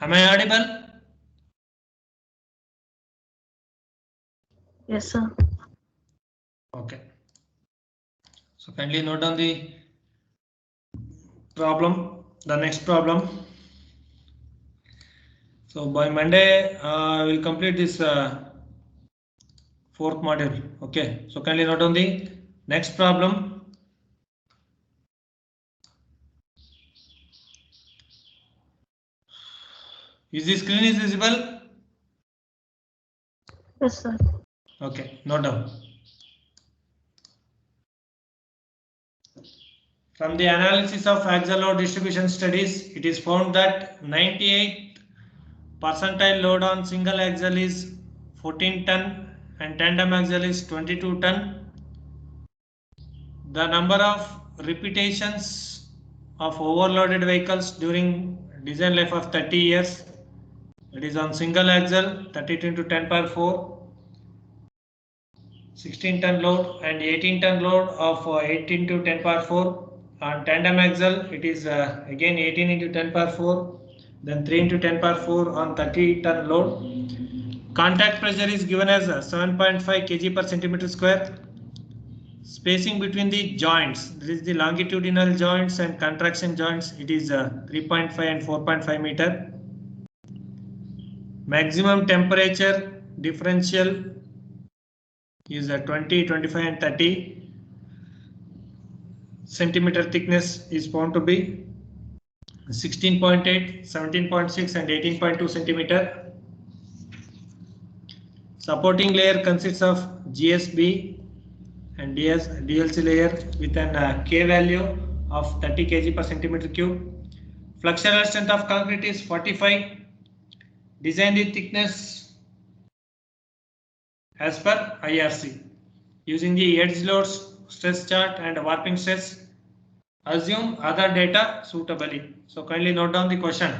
Am I audible? Yes, sir. Okay. So kindly note down the problem. The next problem. So by Monday, we'll complete this fourth module. Okay. So kindly note down the next problem. Is the screen is visible? Yes, sir. Okay. Note down. From the analysis of axial load distribution studies, it is found that 98 percentile load on single axle is 14 ton and tandem axle is 22 ton. The number of repetitions of overloaded vehicles during design life of 30 years, it is on single axle 32 into 10 power 4, 16 ton load and 18 ton load of 18 to 10 power 4. On tandem axle it is again 18 into 10 power 4, then 3 into 10 power 4 on 30 ton load. Contact pressure is given as 7.5 kg per centimeter square. Spacing between the joints, this is the longitudinal joints and contraction joints, it is 3.5 and 4.5 meter. Maximum temperature differential is 20, 25 and 30. Centimeter thickness is found to be 16.8, 17.6 and 18.2 centimeter. Supporting layer consists of GSB and DLC layer with an K value of 30 kg per centimeter cube. Flexural strength of concrete is 45. Design the thickness as per IRC using the edge loads, stress chart and warping stress. Assume other data suitably. So kindly note down the question.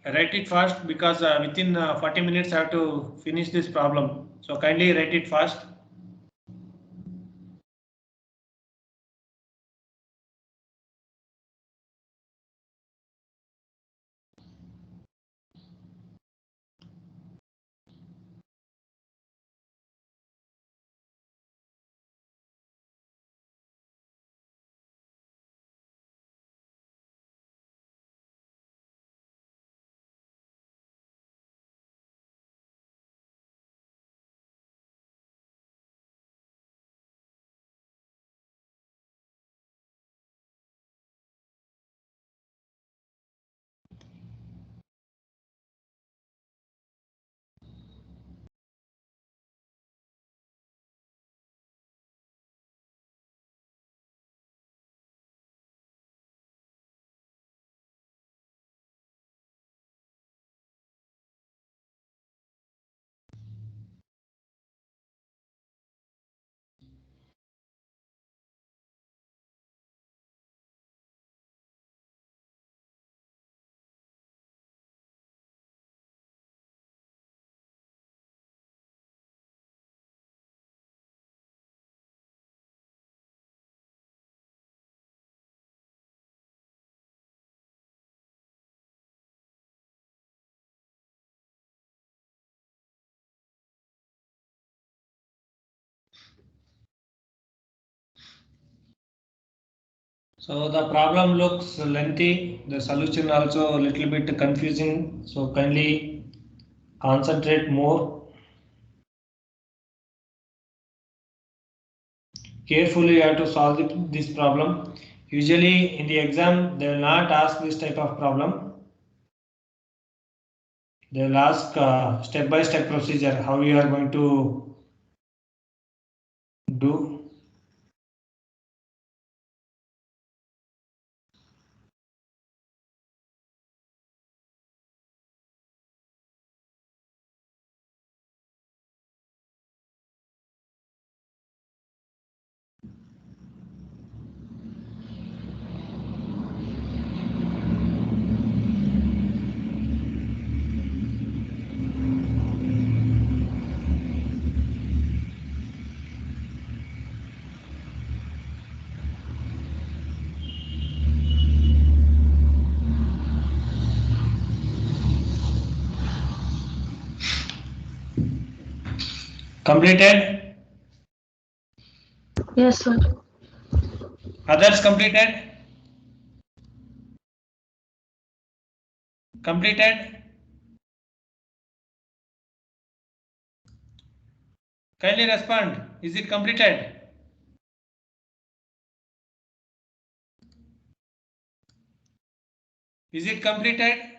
Write it fast because within 40 minutes I have to finish this problem. So kindly write it fast. So the problem looks lengthy, the solution also a little bit confusing. So kindly concentrate more. Carefully you have to solve this problem. Usually in the exam they will not ask this type of problem. They will ask step by step procedure how you are going to do. Completed? Yes, sir. Others completed? Completed? Kindly respond. Is it completed? Is it completed?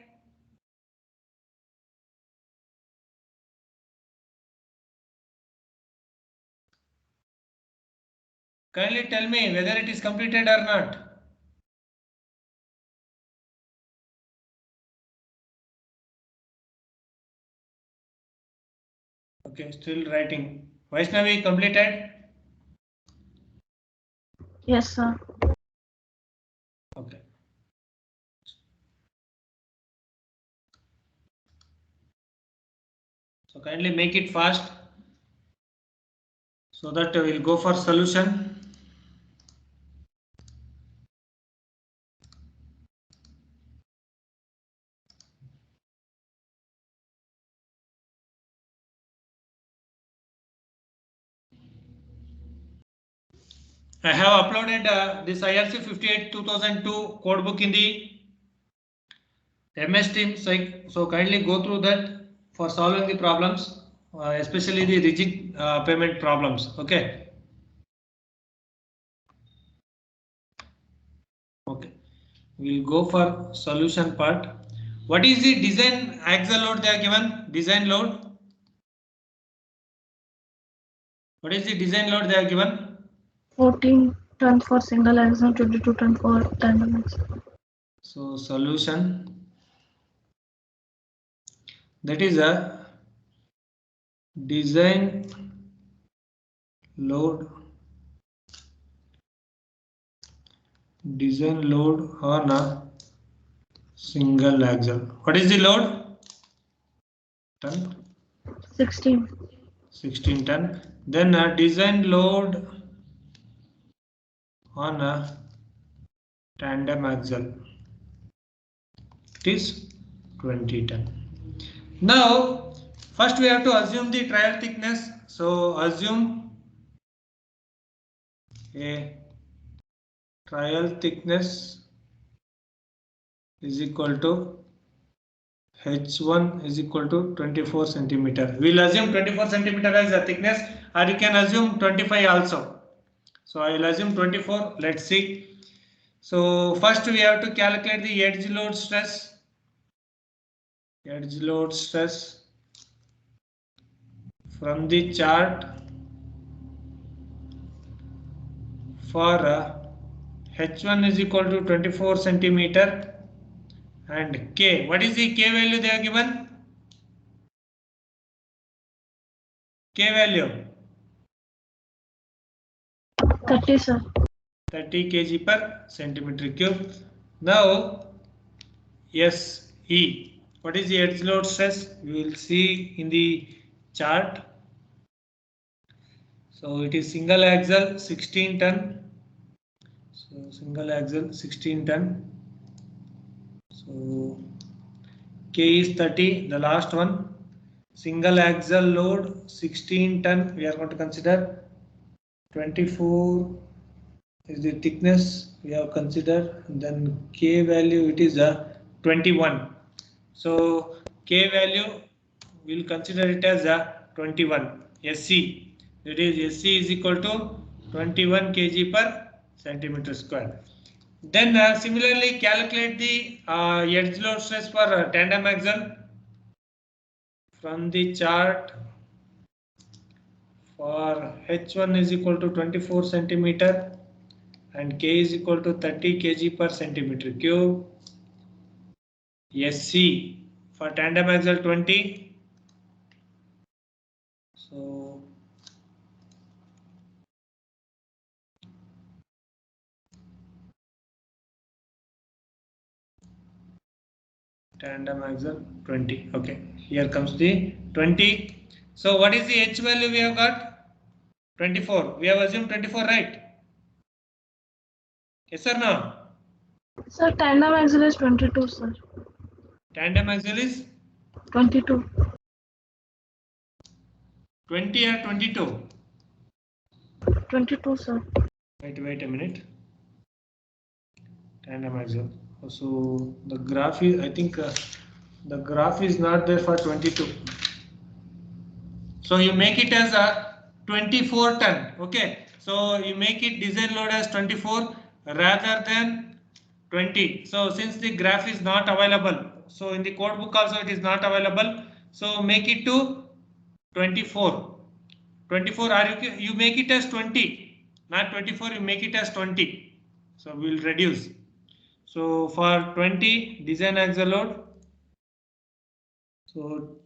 Kindly tell me whether it is completed or not. Okay, still writing. Vaishnavi, completed? Yes, sir. Okay. So kindly make it fast so that we'll go for solution. I have uploaded this IRC 58 2002 codebook in the MS Teams. So kindly go through that for solving the problems, especially the rigid payment problems. Okay. Okay. We'll go for solution part. What is the design axle load they are given? Design load. What is the design load they are given? 14 tons for single axle, 22 tons for tandem axle. So solution, that is a design load on a single axle. What is the load? Ton? 16. 16 ton. Then a design load on a tandem axle, it is 20 ton. Now first we have to assume the trial thickness. So assume a trial thickness is equal to H1 is equal to 24 centimeter. We'll assume 24 centimeter as a thickness, or you can assume 25 also. So I will assume 24. Let's see. So first we have to calculate the edge load stress. Edge load stress from the chart for H1 is equal to 24 centimeter and K. What is the K value they are given? K value 30, sir. 30 kg per centimeter cube. Now SE. What is the edge load stress? We will see in the chart. So it is single axle 16 ton. So single axle 16 ton. So K is 30, the last one. Single axle load 16 ton. We are going to consider 24 is the thickness we have considered. Then K value it is a 21. So K value we'll consider it as a 21. SC, that is SC is equal to 21 kg per centimeter square. Then similarly calculate the edge load stress for tandem axle from the chart for H1 is equal to 24 centimeter and K is equal to 30 kg per centimeter cube. SC for tandem axle 20. So tandem axle 20. Okay, here comes the 20. So what is the H value we have got? 24. We have assumed 24, right? Yes or no? Sir, tandem axle is 22, sir. Tandem axle is 22. 20 or 22? 22, sir. Wait a minute. Tandem axle. So the graph is, I think the graph is not there for 22. So you make it as a 24 ton. Okay. So you make it design load as 24 rather than 20. So since the graph is not available, so in the code book also it is not available. So make it to 24. 24 or you make it as 20, not 24, you make it as 20. So we will reduce. So for 20 design axle load, so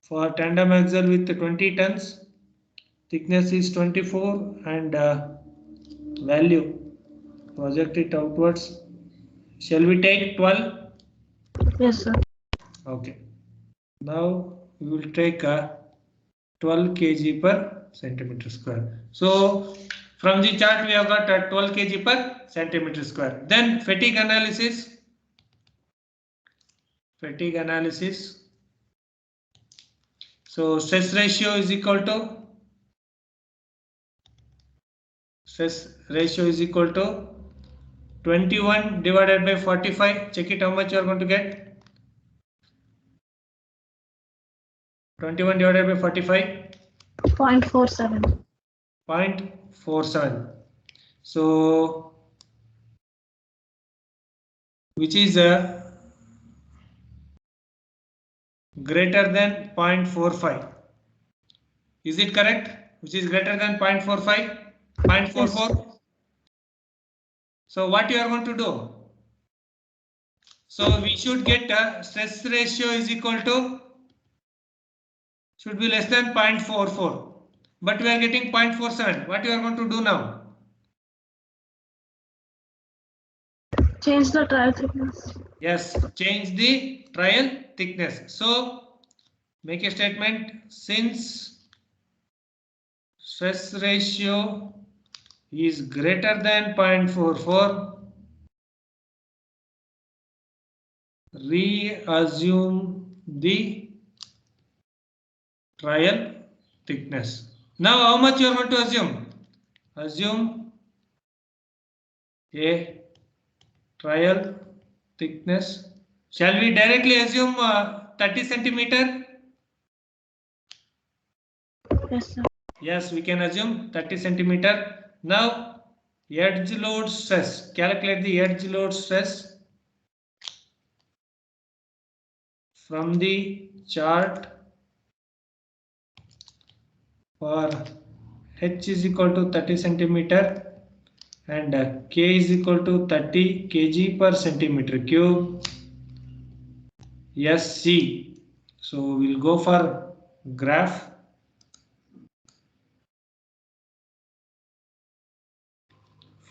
for tandem axle with 20 tons, thickness is 24 and value project it outwards. Shall we take 12? Yes, sir. Okay. Now we will take 12 kg per centimeter square. So from the chart we have got 12 kg per centimeter square. Then fatigue analysis. Fatigue analysis. So stress ratio is equal to 21 divided by 45. Check it how much you are going to get. 21 divided by 45. 0.47. 0.47. So which is greater than 0.45. Is it correct? Which is greater than 0.45? 0.44. Yes. So what you are going to do? So we should get a stress ratio is equal to, should be less than 0.44. But we are getting 0.47. What you are going to do now? Change the trial thickness. Yes, change the trial thickness. So make a statement, since stress ratio is greater than 0.44, reassume the trial thickness. Now how much you are going to assume? Assume a trial thickness. Shall we directly assume 30 centimeter? Yes, sir. Yes, we can assume 30 centimeter. Now edge load stress. Calculate the edge load stress from the chart for h is equal to 30 centimeter and k is equal to 30 kg per centimeter cube SC. So we'll go for graph.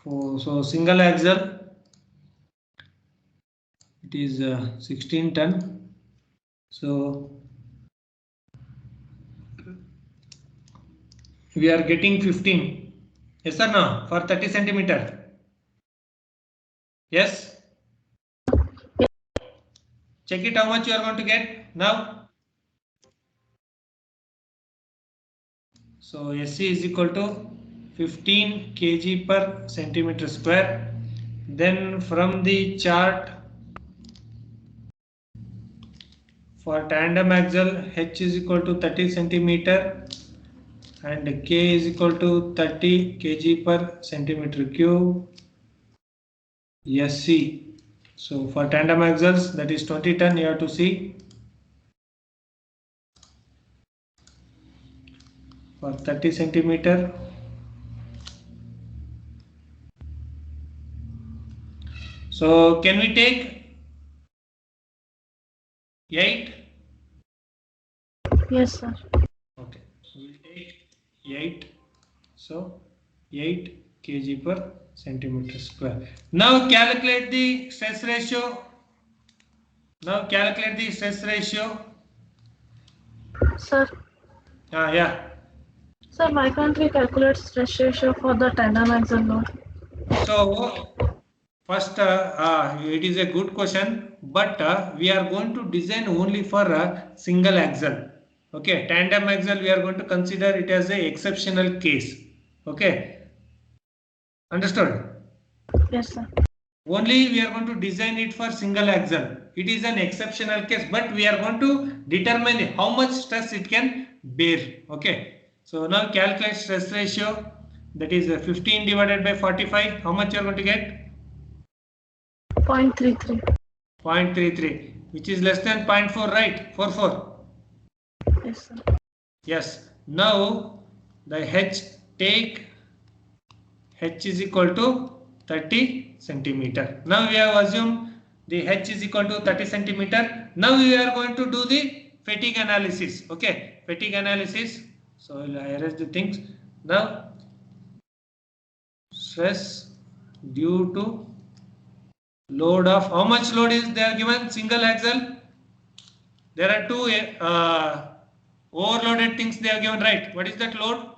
So single axle, it is 16 ton. So we are getting 15. Yes or no? For 30 centimeter. Yes. Check it how much you are going to get now. So SC is equal to 15 kg per centimeter square. Then from the chart for tandem axle, h is equal to 30 centimeter and k is equal to 30 kg per centimeter cube SC. So for tandem axles, that is 20 ton, you have to see. For 30 centimeter, so can we take 8? Yes, sir. Okay, we will take 8. So 8 kg per centimeter square. Now calculate the stress ratio. Sir. Yeah. Sir, why can't we calculate stress ratio for the tandem axle load? So first, it is a good question, but we are going to design only for a single axle. Okay, tandem axle we are going to consider it as a exceptional case. Okay, understood? Yes, sir. Only we are going to design it for single axle. It is an exceptional case, but we are going to determine how much stress it can bear. Okay, so now calculate stress ratio, that is 15 divided by 45. How much you are going to get? 0.33. 0.33, which is less than 0.4, right? 44. Yes, sir. Yes. Now the take h is equal to 30 centimeter. Now we have assumed the h is equal to 30 centimeter. Now we are going to do the fatigue analysis. Okay, fatigue analysis. So I will arrange the things. Now stress due to load of, how much load is there given? Single axle. There are two overloaded things they are given, right? What is that load?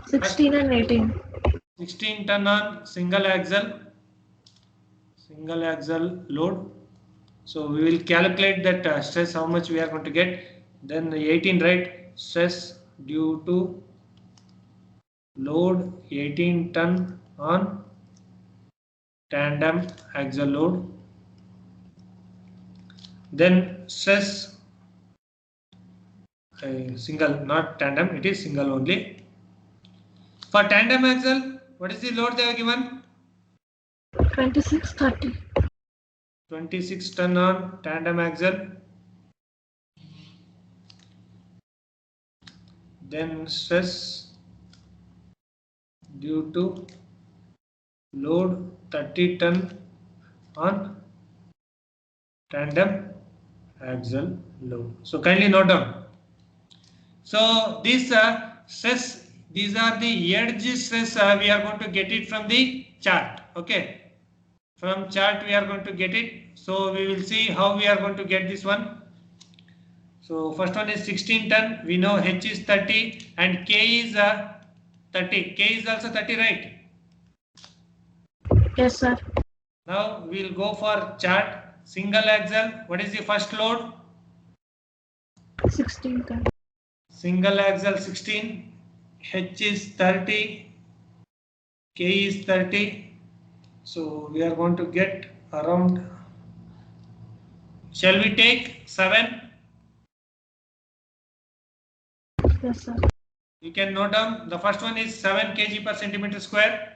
16 and 18. 16 ton on single axle load. So we will calculate that stress, how much we are going to get. Then 18, right? Stress due to load 18 ton on tandem axle load. Then stress single, not tandem, it is single only. For tandem axle, what is the load they have given? 2630. 26 ton on tandem axle. Then stress due to load 30 ton on tandem axle load. So kindly note down. So this stress, these are the edge stress. We are going to get it from the chart. Okay, from chart we are going to get it. So we will see how we are going to get this one. So first one is 16 ton. We know h is 30 and k is 30. K is also 30, right? Yes, sir. Now we will go for chart. Single axle. What is the first load? 16 ton. Single axle 16. H is 30. K is 30. So we are going to get around. Shall we take 7? Yes, sir. You can note down. The first one is 7 kg per centimeter square.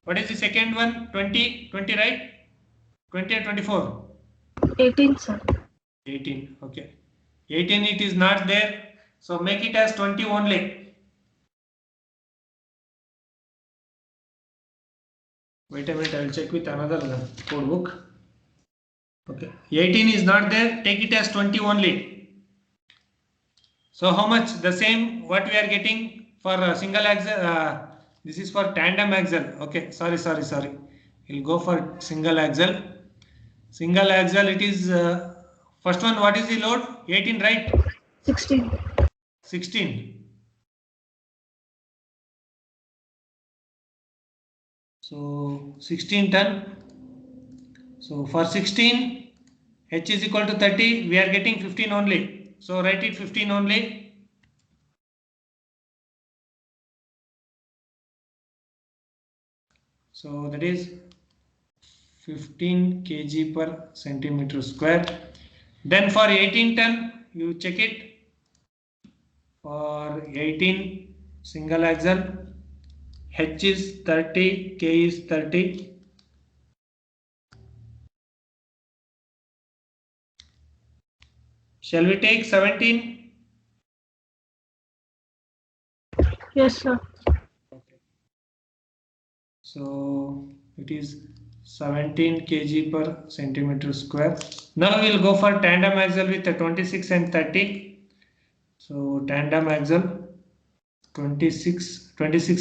What is the second one? 20. 20, right? 20 or 24? 18, sir. 18. Okay. 18 it is not there. So make it as 20 only. Wait a minute, I will check with another code book. Okay. 18 is not there. Take it as 20 only. So how much? The same what we are getting for single axle. This is for tandem axle. Okay. Sorry. We'll go for single axle. Single axle, it is first one. What is the load? 18, right? 16. 16. So 16 ton. So for 16, h is equal to 30. We are getting 15 only. So write it 15 only. So that is 15 kg per centimeter square. Then for 18 ton, you check it. For 18 single axle, h is 30, k is 30. Shall we take 17? Yes, sir. Okay. So it is 17 kg per centimeter square. Now we will go for tandem axle with 26 and 30. So tandem axle 26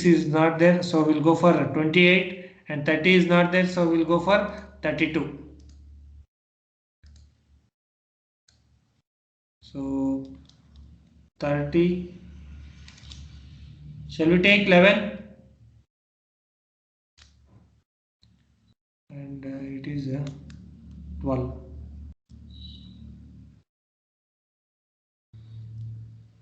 is not there, so we'll go for 28, and 30 is not there, so we'll go for 32. So 30, shall we take 11? And it is 12.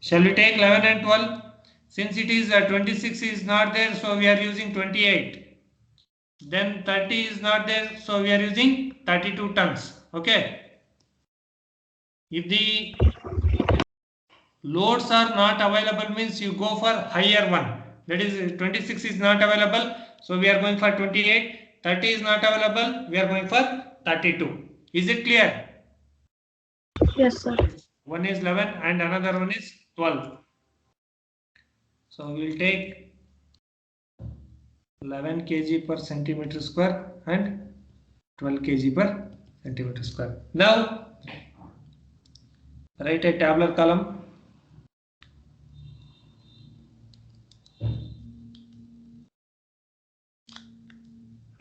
Shall we take 11 and 12? Since it is 26 is not there, so we are using 28. Then 30 is not there, so we are using 32 tons. Okay. If the loads are not available, means you go for higher one. That is 26 is not available, so we are going for 28. 30 is not available, we are going for 32. Is it clear? Yes, sir. One is 11 and another one is 12. So we will take 11 kg per centimeter square and 12 kg per centimeter square. Now write a tabular column.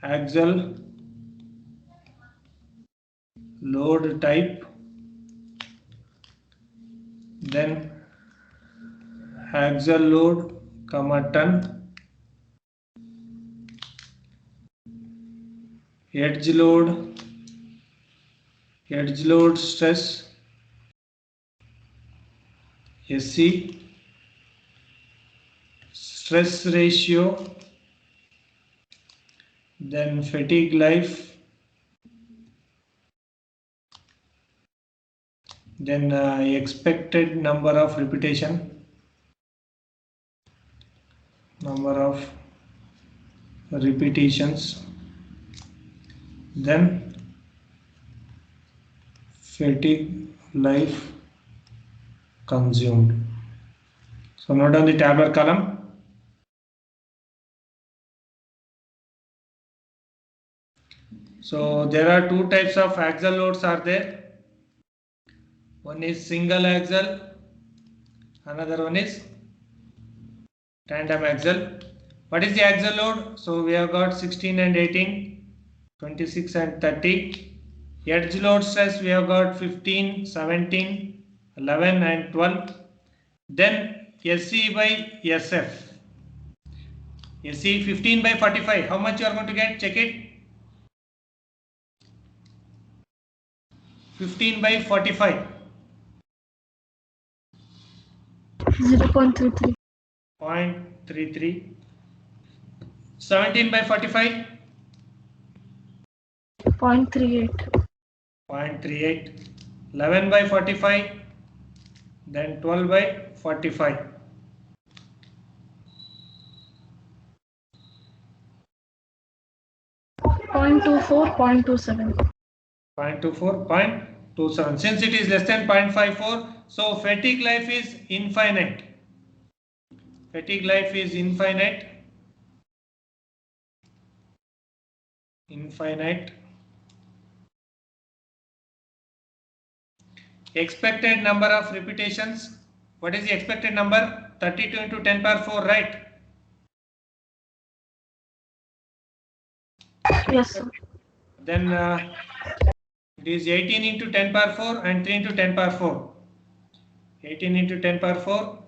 Axial load type, then axial load, ton, edge load stress, SC, stress ratio, then fatigue life, then expected number of repetitions, then fatigue life consumed. So note down the tabular column. So there are two types of axial loads are there. One is single axial, another one is tandem axial. What is the axial load? So we have got 16 and 18, 26 and 30. Edge load stress we have got 15, 17, 11 and 12. Then SC by SF. SC 15 by 45. How much you are going to get? Check it. 15 by 45. 0.33. 0.33. 17 by 45. 0.38. 0.38. 11 by 45. Then 12 by 45. 0.24, 0.27. 0.24, 0.27. Since it is less than 0.54, so fatigue life is infinite. Fatigue life is infinite. Expected number of repetitions. What is the expected number? 32 into 10 power 4, right? Yes, sir. Then it is 18 into 10 power 4 and 3 into 10 power 4. 18 into 10 power 4,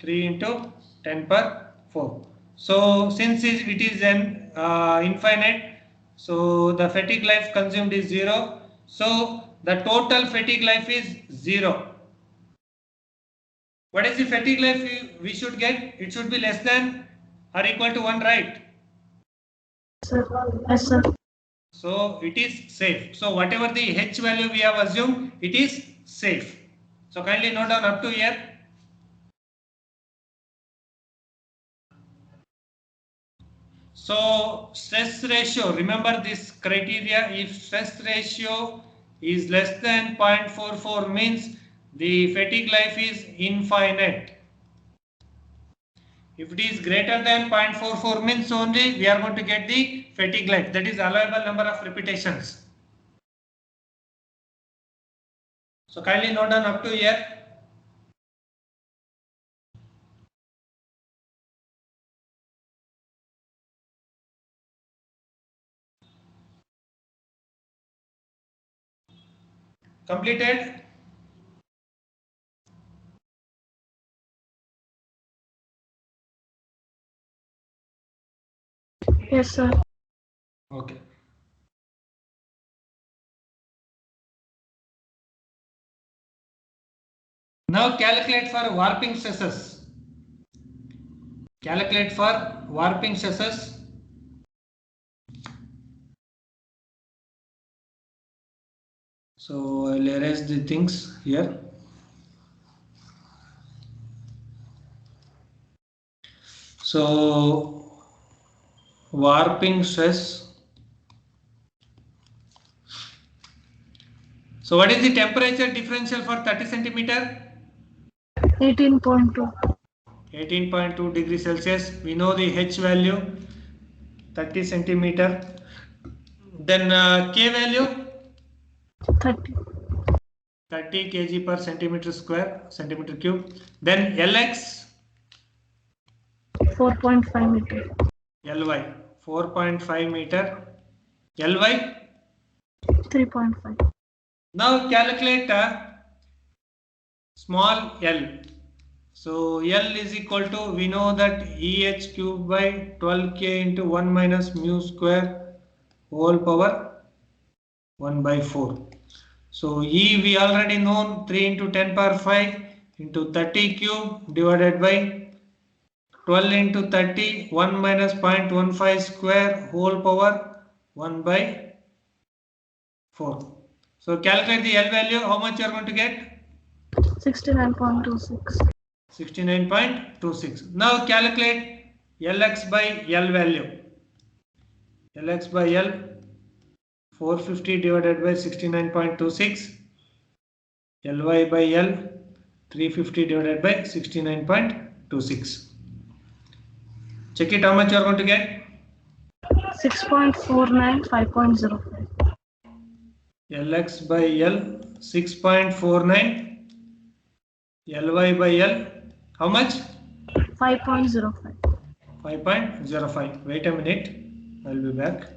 3 into 10 power 4. So since it is an infinite, so the fatigue life consumed is 0. So the total fatigue life is 0. What is the fatigue life we should get? It should be less than or equal to 1, right? Sir. Yes, sir. So it is safe. So whatever the H value we have assumed, it is safe. So kindly note down up to here. So stress ratio, remember this criteria. If stress ratio is less than 0.44 means the fatigue life is infinite. If it is greater than 0.44 means only we are going to get the fatigue life, that is allowable number of repetitions. So kindly note down up to here. Completed? Yes, sir. Okay. Now calculate for warping stresses. Calculate for warping stresses. So I'll erase the things here. So warping stress. So what is the temperature differential for 30 centimeter? 18.2. 18.2 degrees Celsius. We know the H value 30 centimeter. Then K value 30. 30 kg per centimeter square, centimeter cube. Then LX 4.5 meter. LY 4.5 meter. LY 3.5. Now calculate small l. So L is equal to, we know that EH cube by 12k into 1 minus mu square whole power 1 by 4. So E we already know 3 into 10 power 5 into 30 cube divided by 12 into 30, 1 minus 0.15 square whole power 1 by 4. So calculate the L value, how much you are going to get? 69.26. 69.26. Now calculate Lx by L value. Lx by L 450 divided by 69.26. Ly by L 350 divided by 69.26. Check it, how much you are going to get? 6.49, 5.05. Lx by L 6.49. Ly by L how much? 5.05. 5.05. Wait a minute, I will be back.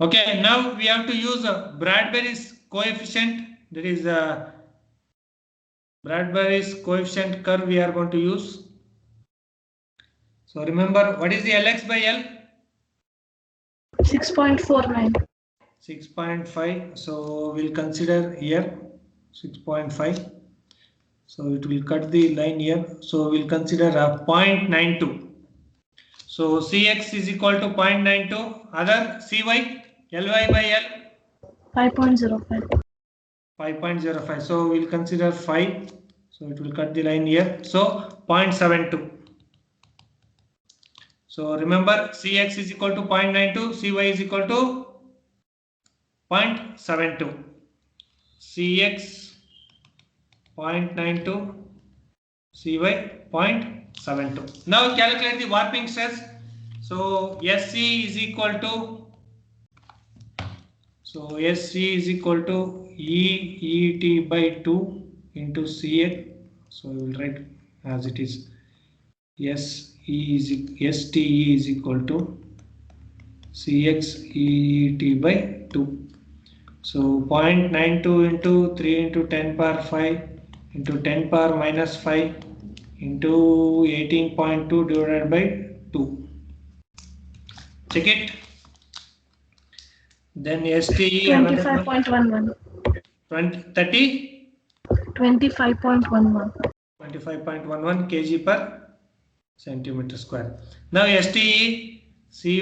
Okay, now we have to use Bradbury's coefficient. There is a Bradbury's coefficient curve we are going to use. So remember, what is the Lx by L? 6.49. 6.5. So we'll consider here 6.5. So it will cut the line here. So we'll consider 0.92. So Cx is equal to 0.92. Other Cy, Ly by L 5.05. 5.05. So we'll consider 5. So it will cut the line here. So 0.72. So remember, Cx is equal to 0.92. Cy is equal to 0.72. Cx 0.92. Cy 0.72. Now calculate the warping stress. So Sc is equal to EET by 2 into Cx. So we will write as it is. Ste is equal to Cx EET by 2. So 0.92 into 3 into 10 power 5 into 10 power minus 5 into 18.2 divided by 2. Check it. Then STE 25.11. 30. 25.11. 25.11 kg per centimeter square. Now STE Cy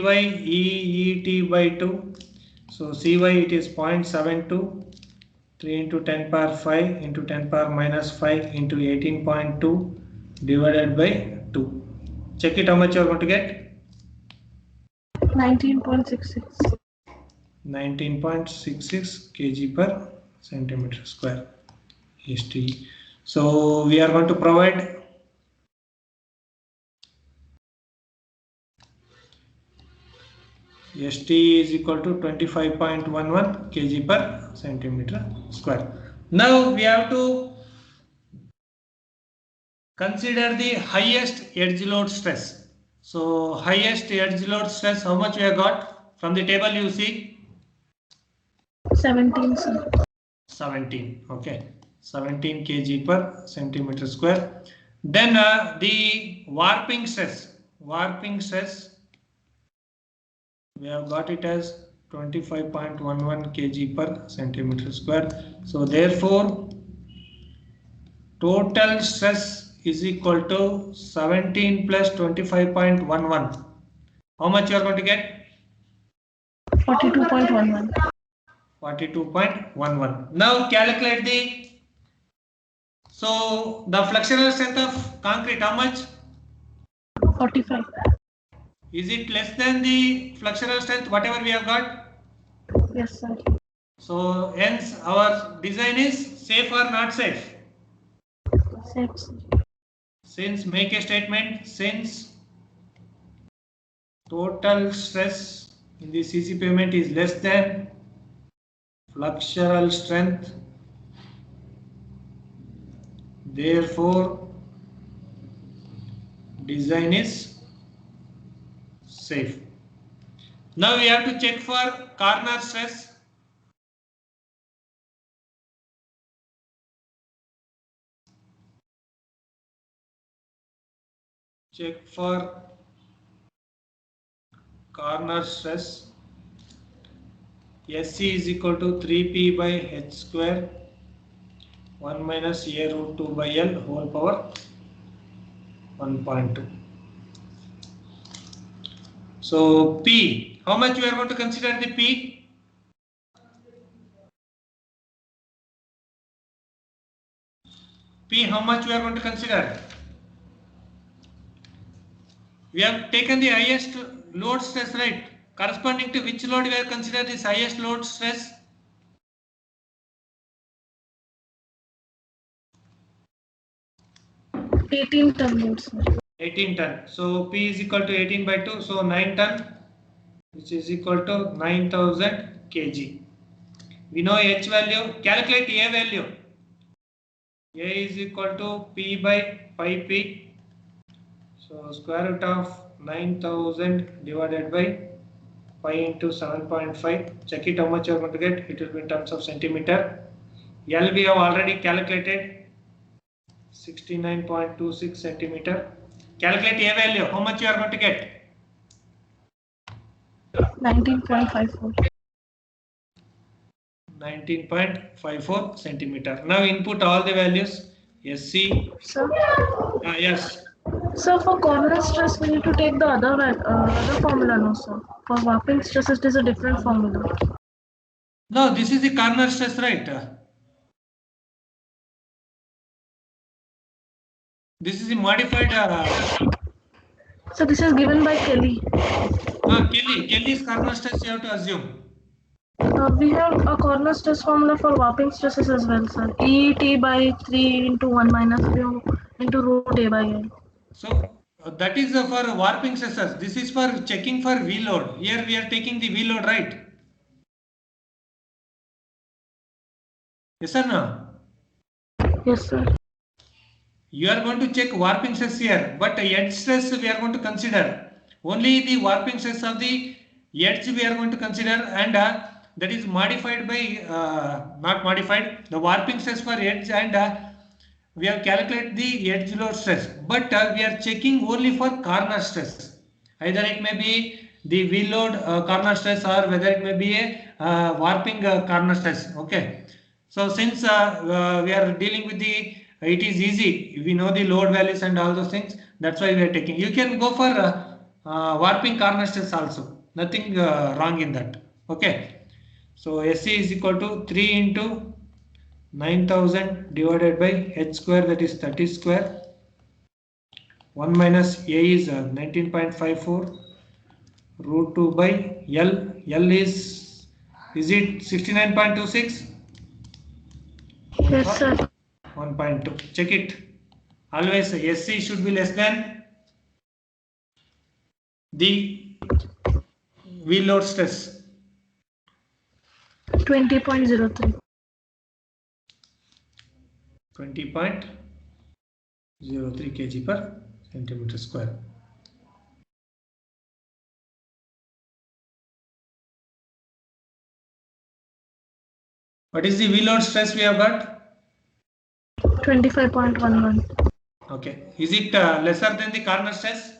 EET by 2. So Cy it is 0.72. 3 into 10 power 5 into 10 power minus 5 into 18.2 divided by 2. Check it, how much you are going to get? 19.66. 19.66 kg per centimeter square STE. So we are going to provide ST is equal to 25.11 kg per centimeter square. Now we have to consider the highest edge load stress. So highest edge load stress, how much we have got? From the table you see 17, sir. 17. Okay, 17 kg per centimeter square. Then the warping stress. Warping stress, we have got it as 25.11 kg per centimeter square. So therefore, total stress is equal to 17 plus 25.11. How much you are going to get? 42.11. 42.11. Now calculate the, so the flexural strength of concrete, how much? 45. Is it less than the flexural strength, whatever we have got? Yes, sir. So hence our design is safe or not safe? Safe, sir. Since, make a statement, since total stress in the CC pavement is less than flexural strength, therefore design is safe. Now we have to check for corner stress. Check for corner stress. SC is equal to 3P by H square 1 minus A root 2 by L whole power 1.2. So P, how much we are going to consider the P? P, how much we are going to consider? We have taken the highest load stress, right? Corresponding to which load we have considered this highest load stress? $18 ton load, sir. 18 ton. So P is equal to 18 by 2. So 9 ton, which is equal to 9000 kg. We know H value. Calculate A value. A is equal to P by pi P. So square root of 9000 divided by pi into 7.5. Check it how much you are going to get. It will be in terms of centimeter. L we have already calculated 69.26 centimeter. Calculate A value. How much you are going to get? 19.54. 19.54 centimeter. Now input all the values. SC. Sir, Yes. so for corner stress, we need to take the other formula, no, sir. For warping stress, it is a different formula. No, this is the corner stress, right? This is the modified. So this is given by Kelly. Kelly's corner stress you have to assume. We have a corner stress formula for warping stresses as well, sir. ET by 3 into 1 minus 2 into root A by L. So that is for warping stresses. This is for checking for V load. Here we are taking the V load, right? Yes or no? Yes, sir. You are going to check warping stress here, but edge stress we are going to consider. Only the warping stress of the edge we are going to consider, and that is modified by, not modified, the warping stress for edge, and we have calculated the edge load stress, but we are checking only for corner stress. Either it may be the V load corner stress, or whether it may be a warping corner stress. Okay. So since we are dealing with the, it is easy. We know the load values and all those things. That's why we are taking. You can go for warping corner stress also. Nothing wrong in that. Okay. So SC is equal to 3 into 9000 divided by H square, that is 30 square. 1 minus A is 19.54 root 2 by L. L is it 69.26? Yes, sir. 1.2. Check it. Always SC should be less than the wheel load stress? 20.03. 20.03 kg per centimeter square. What is the wheel load stress we have got? 25.11. Okay. Is it lesser than the corner stress?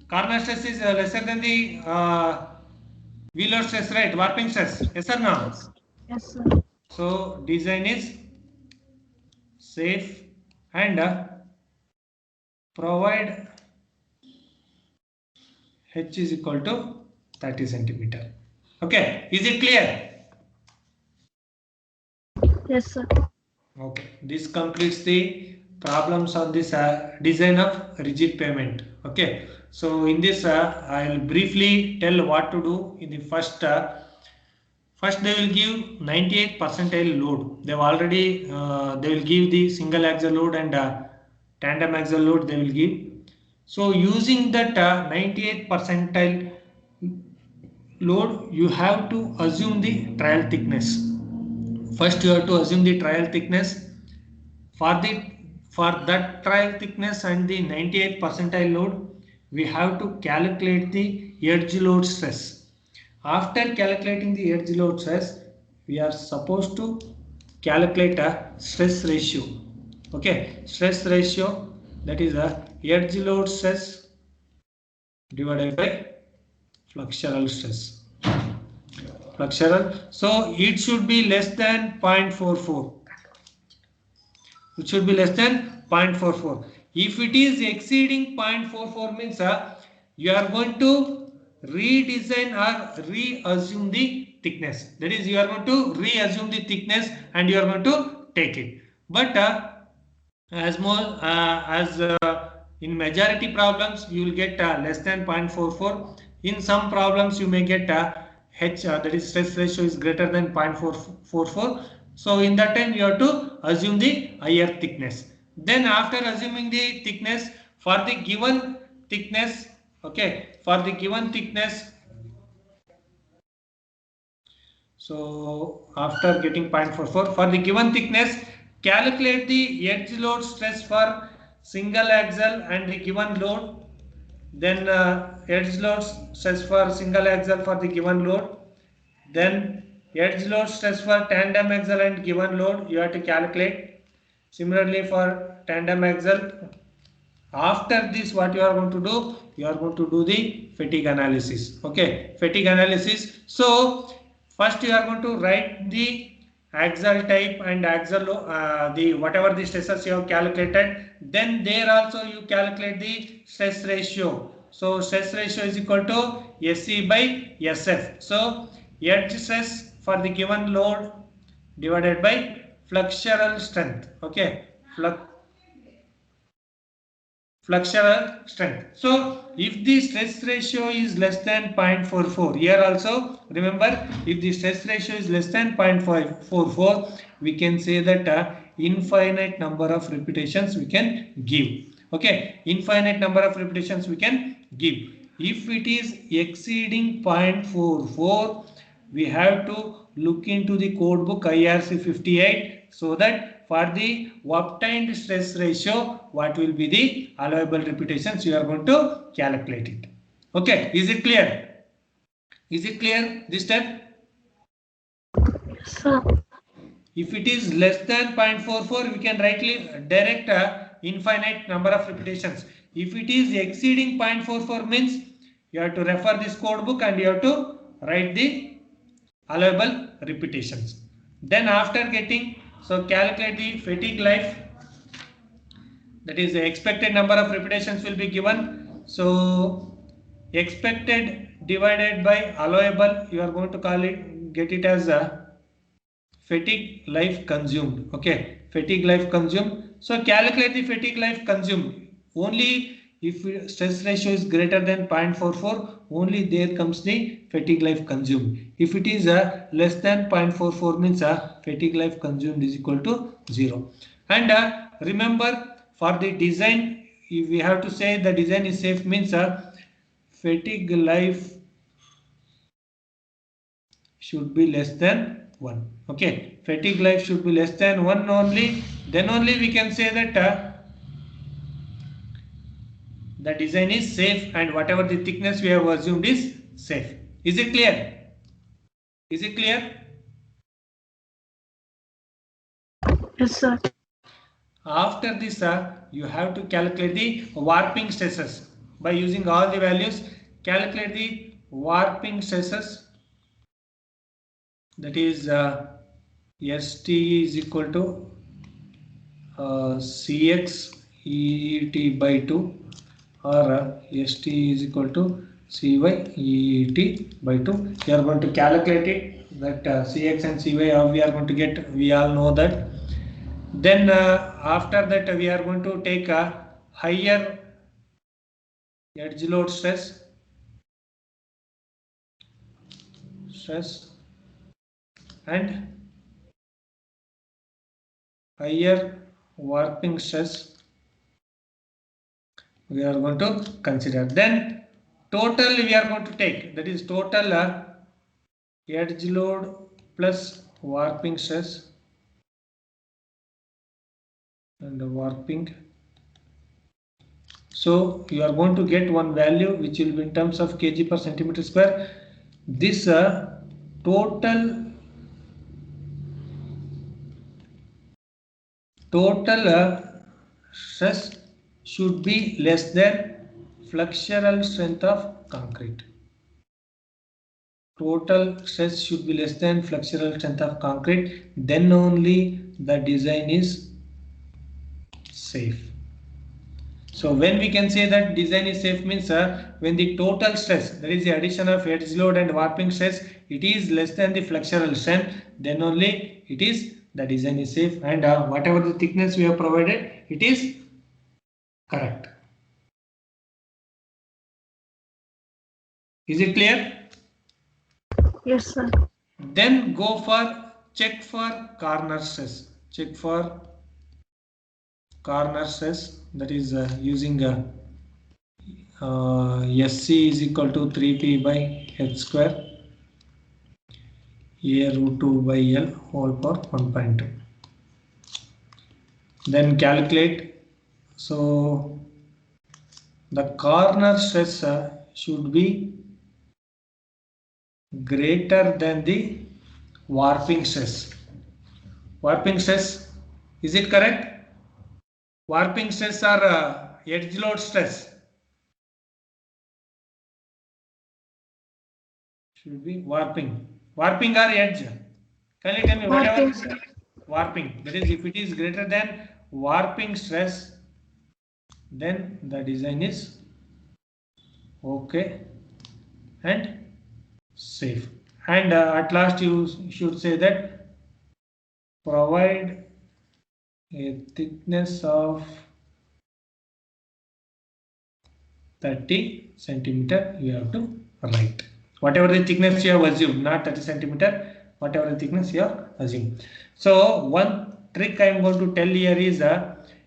Corner stress is lesser than the wheel load stress, right? Warping stress. Yes or no? Yes, sir. So design is safe and provide H is equal to 30 centimeter. Okay. Is it clear? Yes, sir. Okay. This completes the problems on this design of rigid pavement. Okay. So in this I will briefly tell what to do in the first. First they will give 98 percentile load. They've already they will give the single axle load and tandem axle load they will give. So using that 98 percentile load, you have to assume the trial thickness. First you have to assume the trial thickness. For that trial thickness and the 98 percentile load, we have to calculate the edge load stress. After calculating the edge load stress, we are supposed to calculate a stress ratio. Okay, stress ratio, that is a edge load stress divided by flexural stress. Flexural, so it should be less than 0.44. It should be less than 0.44. If it is exceeding 0.44 means you are going to redesign or reassume the thickness. That is, you are going to reassume the thickness and you are going to take it. But as in majority problems you will get less than 0.44. In some problems you may get H, that is stress ratio is greater than 0.44. So in that time you have to assume the higher thickness. Then after assuming the thickness for the given thickness, okay, for the given thickness, so after getting 0.44 for the given thickness, calculate the edge load stress for single axle and the given load. Then edge load stress for single axle for the given load. Then edge load stress for tandem axle and given load you have to calculate. Similarly for tandem axle. After this what you are going to do? You are going to do the fatigue analysis. Okay, fatigue analysis. So first you are going to write the axial type and axial the whatever the stresses you have calculated. Then there also you calculate the stress ratio. So stress ratio is equal to SC by SF. So edge stress for the given load divided by flexural strength. Okay, flexural strength. So if the stress ratio is less than 0.44, here also remember, if the stress ratio is less than 0.44, we can say that infinite number of repetitions we can give. Okay, infinite number of repetitions we can give. If it is exceeding 0.44, we have to look into the code book IRC 58 so that for the obtained stress ratio, what will be the allowable repetitions, you are going to calculate it. Okay, is it clear? Is it clear this step? Yes, sir. If it is less than 0.44, we can direct infinite number of repetitions. If it is exceeding 0.44 means you have to refer this code book and you have to write the allowable repetitions. Then after getting, so calculate the fatigue life, that is the expected number of repetitions will be given. So expected divided by allowable, you are going to get it as a fatigue life consumed. Okay, fatigue life consumed. So calculate the fatigue life consumed. Only if stress ratio is greater than 0.44, only there comes the fatigue life consumed. If it is less than 0.44 means fatigue life consumed is equal to 0. And remember, for the design if we have to say the design is safe means fatigue life should be less than 1. Okay, fatigue life should be less than 1 only. Then only we can say that the design is safe and whatever the thickness we have assumed is safe. Is it clear? Is it clear? Yes, sir. After this, you have to calculate the warping stresses by using all the values. Calculate the warping stresses. That is ST is equal to Cx EET by 2 or ST is equal to Cy EET by 2. You are going to calculate it that Cx and Cy we are going to get, we all know that. Then after that we are going to take a higher edge load stress and higher warping stress we are going to consider. Then total we are going to take, that is total edge load plus warping stress and warping. So you are going to get one value which will be in terms of kg per centimeter square. This total stress should be less than flexural strength of concrete. Total stress should be less than flexural strength of concrete. Then only the design is safe. So when we can say that design is safe means when the total stress, that is the addition of edge load and warping stress, it is less than the flexural strength, then only it is the design is safe, and whatever the thickness we have provided, it is correct. Is it clear? Yes, sir. Then go for check for corner stress. Check for corner stress, that is using SC is equal to 3P by H square A root 2 by L whole power 1.2. Then calculate. So the corner stress should be greater than the warping stress. Warping stress, is it correct? Warping stress or edge load stress? Should be warping. Warping or edge? Can you tell me whatever? Warping. Warping. That is, if it is greater than warping stress, then the design is okay and safe. And at last you should say that provide a thickness of 30 centimeter you have to write. Whatever the thickness you have assumed, not 30 centimeter, whatever the thickness you have assumed. So one trick I am going to tell here is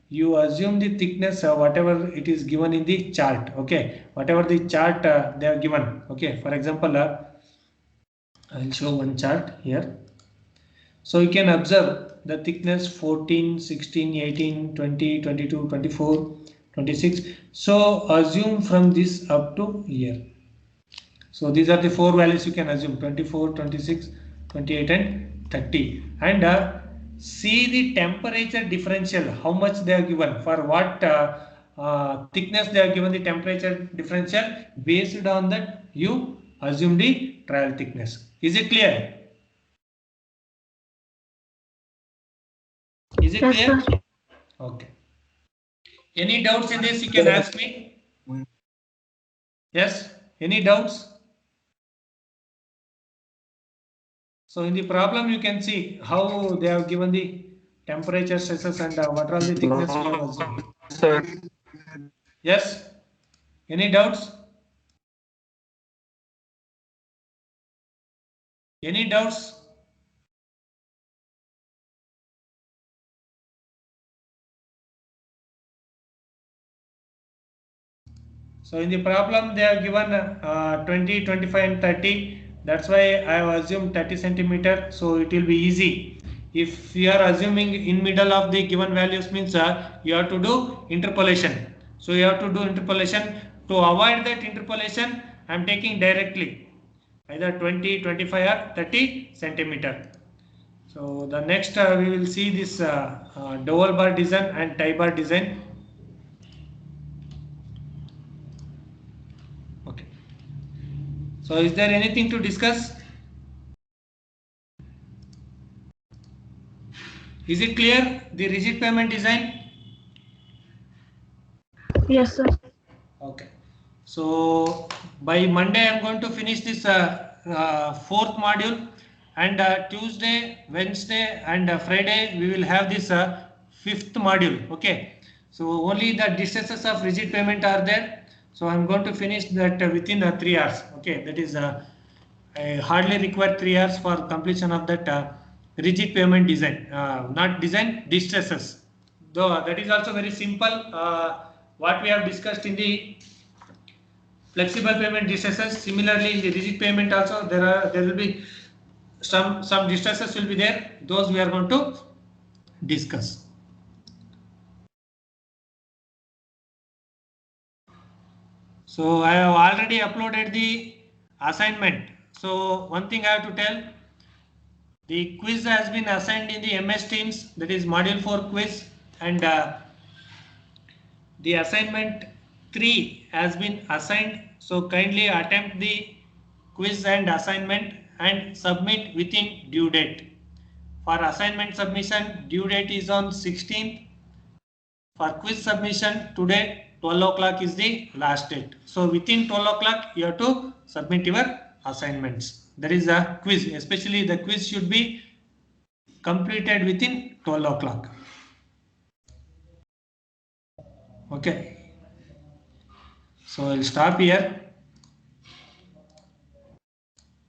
you assume the thickness whatever it is given in the chart. Okay, whatever the chart they have given. Okay, for example, I will show one chart here. So you can observe the thickness 14, 16, 18, 20, 22, 24, 26. So assume from this up to here. So these are the four values you can assume: 24, 26, 28 and 30. And see the temperature differential, how much they are given, for what thickness they are given the temperature differential. Based on that you assume the trial thickness. Is it clear? Is it Yes, clear? sir. Okay. Any doubts in this you can ask me. Yes, any doubts? So in the problem you can see how they have given the temperature stresses and what are the thickness we have assumed. Sir. Yes, any doubts? Any doubts? So in the problem they have given 20, 25 and 30. That's why I have assumed 30 centimeter. So it will be easy. If you are assuming in middle of the given values means you have to do interpolation. So you have to do interpolation. To avoid that interpolation, I am taking directly either 20, 25 or 30 centimeter. So the next we will see this dowel bar design and tie bar design. Okay. So is there anything to discuss? Is it clear, the rigid pavement design? Yes, sir. Okay. So by Monday I am going to finish this fourth module, and Tuesday, Wednesday and Friday we will have this fifth module. Okay. So only the distresses of rigid pavement are there. So I am going to finish that within 3 hours. Okay. That is I hardly require 3 hours for completion of that rigid pavement design, not design, distresses. Though that is also very simple. What we have discussed in the flexible pavement distresses, similarly in the rigid pavement also there will be some distresses will be there. Those we are going to discuss. So I have already uploaded the assignment. So one thing I have to tell, the quiz has been assigned in the MS Teams, that is module 4 quiz, and the assignment 3 has been assigned. So kindly attempt the quiz and assignment and submit within due date. For assignment submission, due date is on 16th. For quiz submission, today 12 o'clock is the last date. So within 12 o'clock you have to submit your assignments. That is a quiz, especially the quiz should be completed within 12 o'clock. Okay. So I'll stop here.